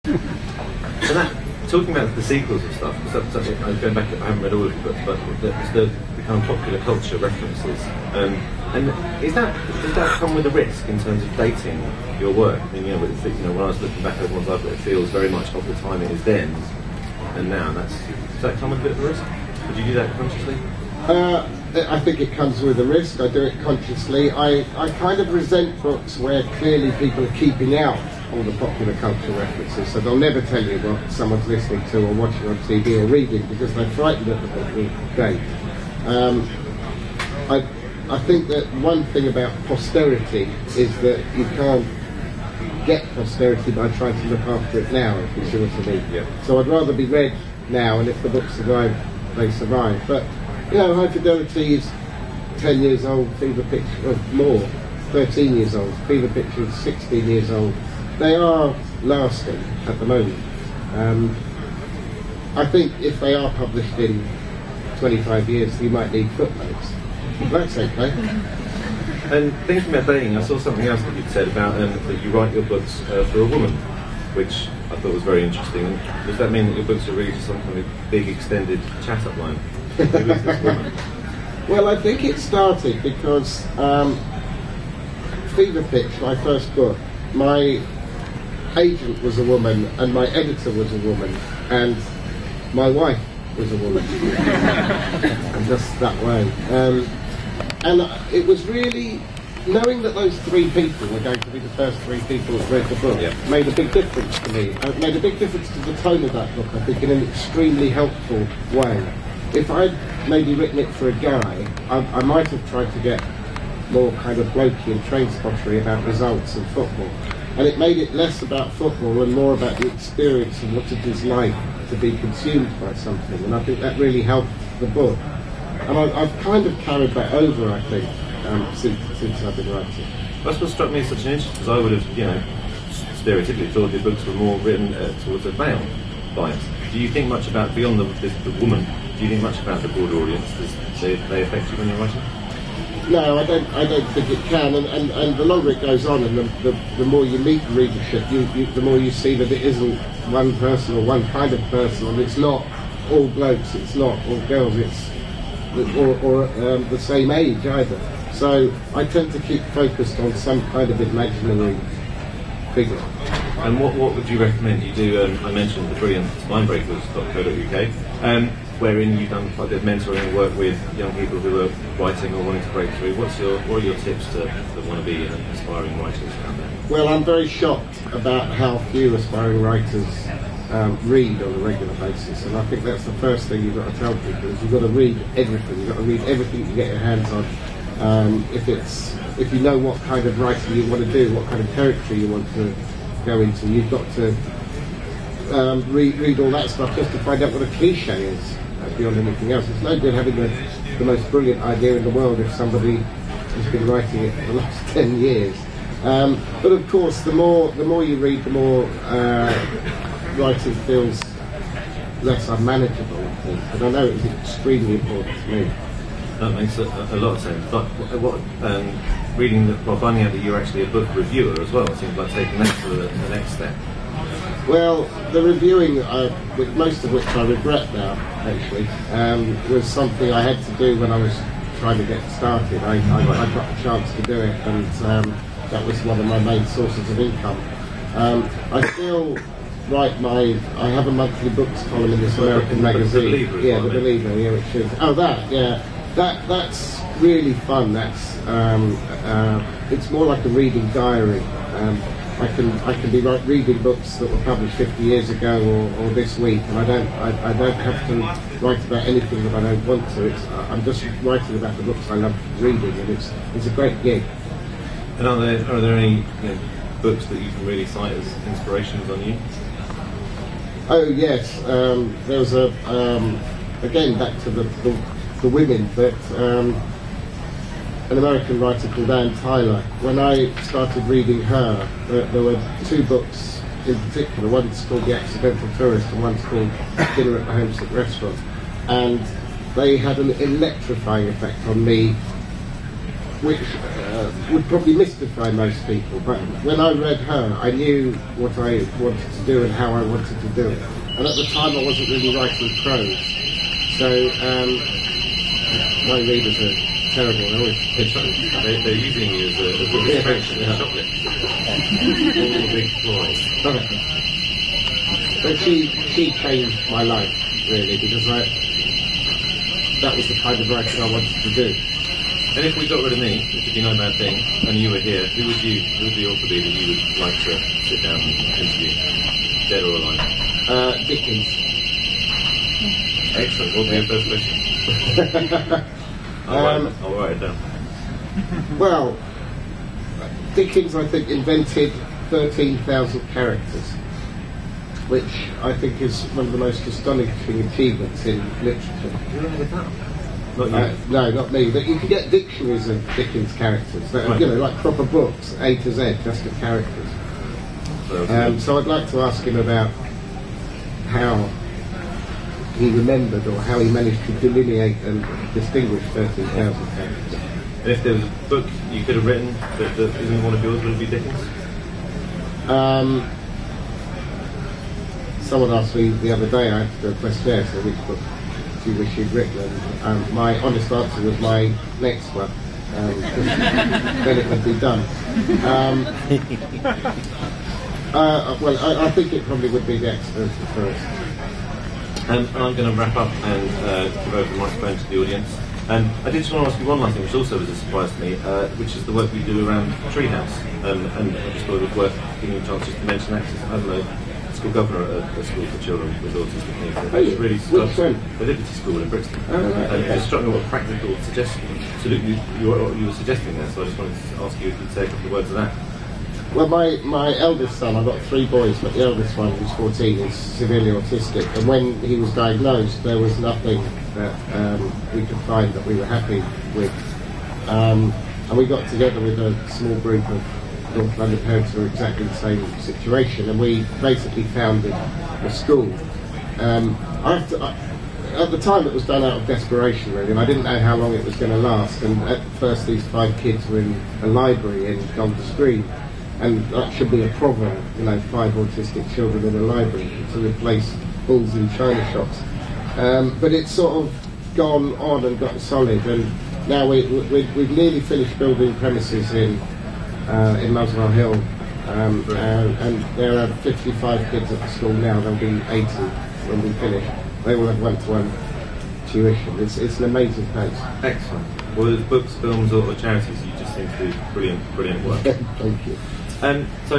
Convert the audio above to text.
And that, talking about the sequels and stuff, because I'm going back, I haven't read all of the books, but the kind of popular culture references. And does that come with a risk in terms of dating your work? I mean, when I was looking back over one's life, it feels very much of the time it is then and now. Does that come with a bit of a risk? Would you do that consciously? I think it comes with a risk. I do it consciously. I kind of resent books where clearly people are keeping out all the popular culture references, so they'll never tell you what someone's listening to or watching on TV or reading because they're frightened of the book will date. I think that one thing about posterity is that you can't get posterity by trying to look after it now, if you see what I mean. Yeah. So I'd rather be read now, and if the books survive, they survive. But, High Fidelity is 10 years old, Fever Pitch, or more, 13 years old, Fever Pitch is 16 years old. They are lasting at the moment. I think if they are published in 25 years, you might need footnotes. That's okay. And thinking about dating, I saw something else that you'd said about that you write your books for a woman, which I thought was very interesting. Does that mean that your books are really just some kind of big extended chat-up line? Who is this woman? Well, I think it started because Fever Pitch, my first book, my agent was a woman and my editor was a woman and my wife was a woman. And just that way. And it was really knowing that those three people were going to be the first three people that read the book. Yeah. Made a big difference to me. It made a big difference to the tone of that book, I think, in an extremely helpful way. If I'd maybe written it for a guy, I might have tried to get more kind of blokey and train spottery about results and football. And it made it less about football and more about the experience and what it is like to be consumed by something. And I think that really helped the book. And I've kind of carried that over, I think, since I've been writing. That's what struck me as such an interest, because I would have, stereotypically thought your books were more written towards a male bias. Do you think much about, beyond the woman, do you think much about the broader audience? Does they affect you when you're writing? No, I don't think it can. And the longer it goes on, and the more you meet the readership, the more you see that it isn't one person or one kind of person, and it's not all blokes, it's not all girls, it's or the same age either. So I tend to keep focused on some kind of imaginary figure. And what would you recommend? You do, I mentioned the brilliant spinebreakers.co.uk, wherein you've done quite a bit of mentoring work with young people who are writing or wanting to break through. What are your tips that want to be aspiring writers out there? Well, I'm very shocked about how few aspiring writers read on a regular basis, and I think that's the first thing you've got to tell people, is you've got to read everything. You've got to read everything you get your hands on. If you know what kind of writing you want to do, what kind of territory you want to go into, you've got to read all that stuff just to find out what a cliche is, beyond anything else. It's no good having the most brilliant idea in the world if somebody has been writing it for the last 10 years. But of course, the more you read, the more writing feels less unmanageable, I think. But I know it's extremely important to me. That makes a lot of sense. But finding out that you're actually a book reviewer as well, it seems like taking that to the next step. Well, the reviewing, most of which I regret now, actually, was something I had to do when I was trying to get started. I got the chance to do it, and that was one of my main sources of income. I still write I have a monthly books column in this American magazine. The Believer, which is, that's really fun. That's it's more like a reading diary. I can be reading books that were published 50 years ago or this week, and I don't have to write about anything that I don't want to. I'm just writing about the books I love reading, and it's a great gig. And are there any books that you can really cite as inspirations on you? Oh yes, there was again back to the women, but an American writer called Ann Tyler. When I started reading her, there were two books in particular. One's called The Accidental Tourist and one's called Dinner at the Homesick Restaurant. And they had an electrifying effect on me, which would probably mystify most people. But when I read her, I knew what I wanted to do and how I wanted to do it. And at the time, I wasn't really writing prose, so my readers are terrible. They're always pissed. They're using you as a illustration in a chocolate. All the big flies. But she changed my life, really, because that was the kind of writing I wanted to do. And if we got rid of me, which would be no bad thing, and you were here, who would the author be that you would like to sit down and interview, dead or alive? Dickens. Excellent. What would be your first question? I'll write it down. Well, Dickens, I think, invented 13,000 characters, which I think is one of the most astonishing achievements in literature. You remember that? Not you. No, not me. But you can get dictionaries of Dickens characters that are, like proper books, A to Z, just of characters. So I'd like to ask him about how he remembered or how he managed to delineate and distinguish 13,000 characters. And if there was a book you could have written that isn't one of yours, would it be Dickens? Someone asked me the other day, I had to do a questionnaire, so which book do you wish you'd written? And my honest answer was my next one. Then it would be done. Well, I think it probably would be The Accident first. And I'm going to wrap up and give over the microphone to the audience. I did just want to ask you one last thing, which also was a surprise to me, which is the work we do around Treehouse. And I just thought it was worth giving you a chance just to mention that, because I'm a school governor at a school for children with autistic needs. It's really which one? The Liberty School in Brixton. Oh, right, And okay. it struck me what practical suggestions you were suggesting there, so I just wanted to ask you if you'd say a couple of words of that. Well, my eldest son, I've got 3 boys, but the eldest one, who's 14, is severely autistic. And when he was diagnosed, there was nothing that we could find that we were happy with. And we got together with a small group of North London parents who were exactly the same situation, and we basically founded a school. At the time, it was done out of desperation, really, and I didn't know how long it was going to last. And at first, these 5 kids were in a library in Golders Green. And that should be a proverb, 5 autistic children in a library to replace bulls in china shops. But it's sort of gone on and got solid, and now we've nearly finished building premises in Muswell Hill, and there are 55 kids at the school now. There'll be 80 when we finish. They will have one-to-one tuition. It's an amazing place. Excellent. Well, whether it's books, films, or charities, you just seem to do brilliant work. Thank you. So